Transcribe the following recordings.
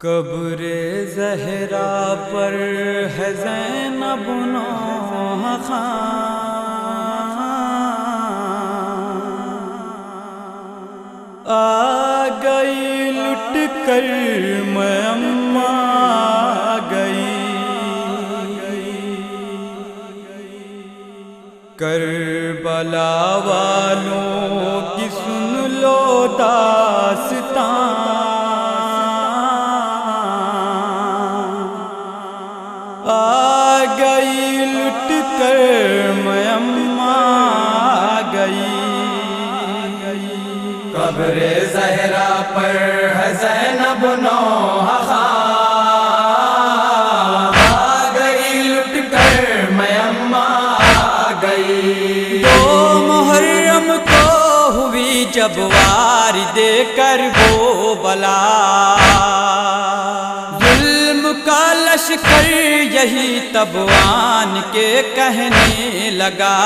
قبر زہرا پر ہے زینب نوح خان، آ گئی لٹ کر میں اماں گئی، کربلا والوں کی سن لو داستان، آ گئی لٹ کر میں اماں گئی، قبر زہرا پر ہے زینب نوح خان، آ گئی لٹ کر میں اماں گئی۔ دو محرم کو ہوئی جب واری دے کر وہ بلا، ظلم کا لشکر یہی تبوان کے کہنے لگا،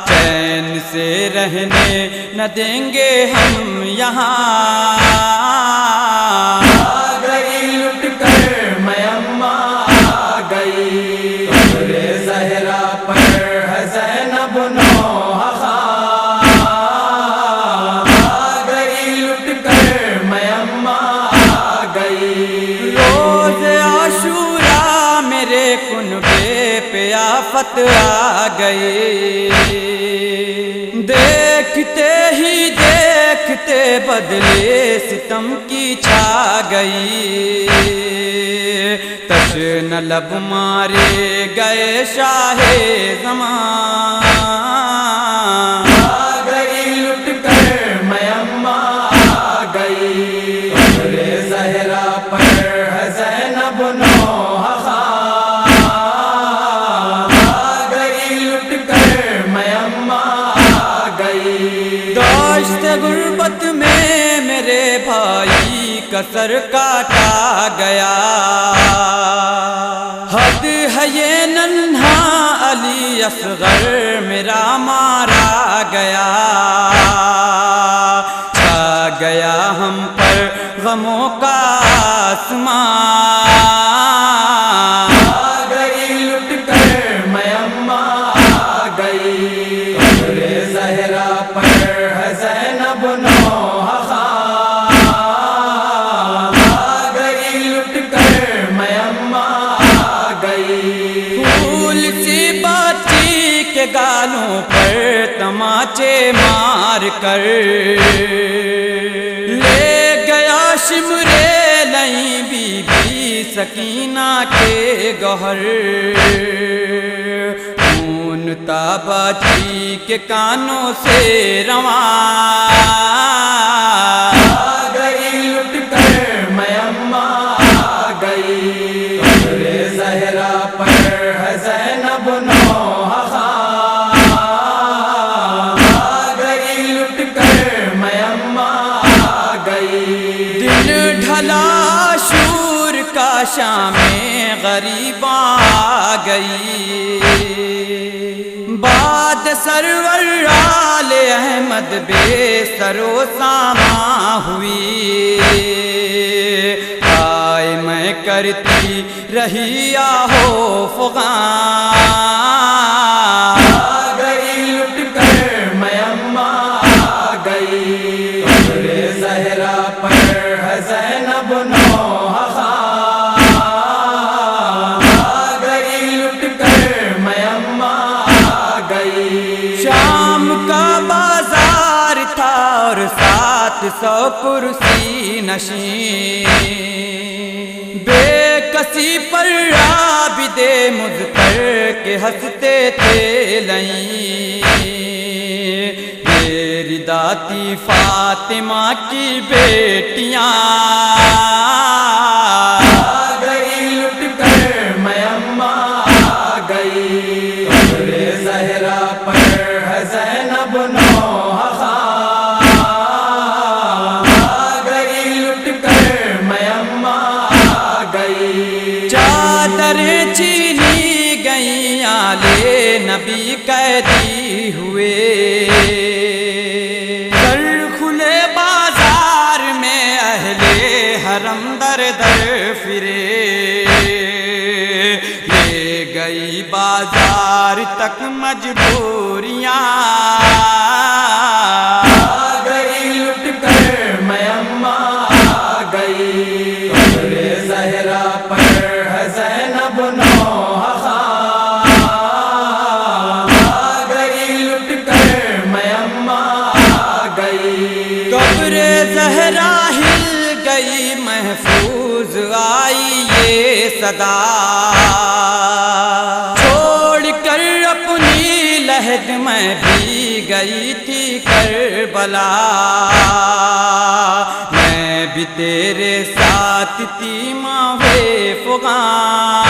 چین سے رہنے نہ دیں گے ہم یہاں، آ گئی لٹ کر میں اماں گئی، قبر زہرا پر ہے زینب نوح خان، آ گئی لٹ کر میں اماں گئی۔ روز عاشورا میرے کنبے پہ آفت آ گئی، دیکھتے ہی دیکھتے بدلے ستم کی چھا گئی، تشن لب مارے گئے شاہ زمان، آ گئی لٹ کر میں اماں گئی، قبر زہرا پر ہے زینب نوح خان، آ گئی لٹ کر میں اماں گئی۔ داشت غربت میں میرے بھائی کا سر کاٹا گیا، حد ہے یہ ننھا علی اصغر میرا مارا گیا، چھا گیا ہم پر غموں کا آسمان، آ گئی لٹ کر میں اماں گئی، قبر زہرا پر ہے زینب نوح خان، آ گئی لٹ کر میں اماں گئی۔ پھول سی باچی کے گالوں پر تماچے مار کر لے گیا شمرے لئی بی بی سکینہ کے گوہر، خون تا باچی کے کانوں سے رواں، آ گئی لٹ کر میں اماں گئی، قبر زہرا پر ہے زینب نوح خان، آ گئی لٹ کر میں اماں گئی۔ دن ڈھلا عاشور کا شام غریباں آ گئی، باد سرور آل احمد بے سر و ساما ہوئی، آئے میں کرتی رہی آہو فغاں، آ گئی لٹ کر میں اماں گئی، قبر زہرا پر ہے زینب نوح خان، آ گئی لٹ کر میں اماں گئی۔ شام کا بازار تھا اور 700 کرسی نشین، بے کسی پر عابد مظفر کے ہنستے تھے لئیں، میری داتی فاطمہ کی بیٹیاں، آ گئی لٹ کر میں اماں گئی، قبر زہرا پر ہے زینب نوح خان، آ گئی لٹ کر میں اماں گئی۔ چادریں چھینی گئیں آلے نبی قیدی ہوئے، در کھلے بازار میں اہل حرم در در پھرے، لے گئی بازار تک مجبوریاں، آ گئی لٹ کر میماں آ گئی، قبر زہرا پر ہے زینب نوحہ خاں، آ گئی لٹ کر میماں آ گئی، قبر زہرا ہل گئی محفوظ آئی یہ صدا، چھوڑ کر اپنی لحد میں بھی گئی تھی کربلا، میں بھی تیرے ساتھ تھی ماہ فغاں،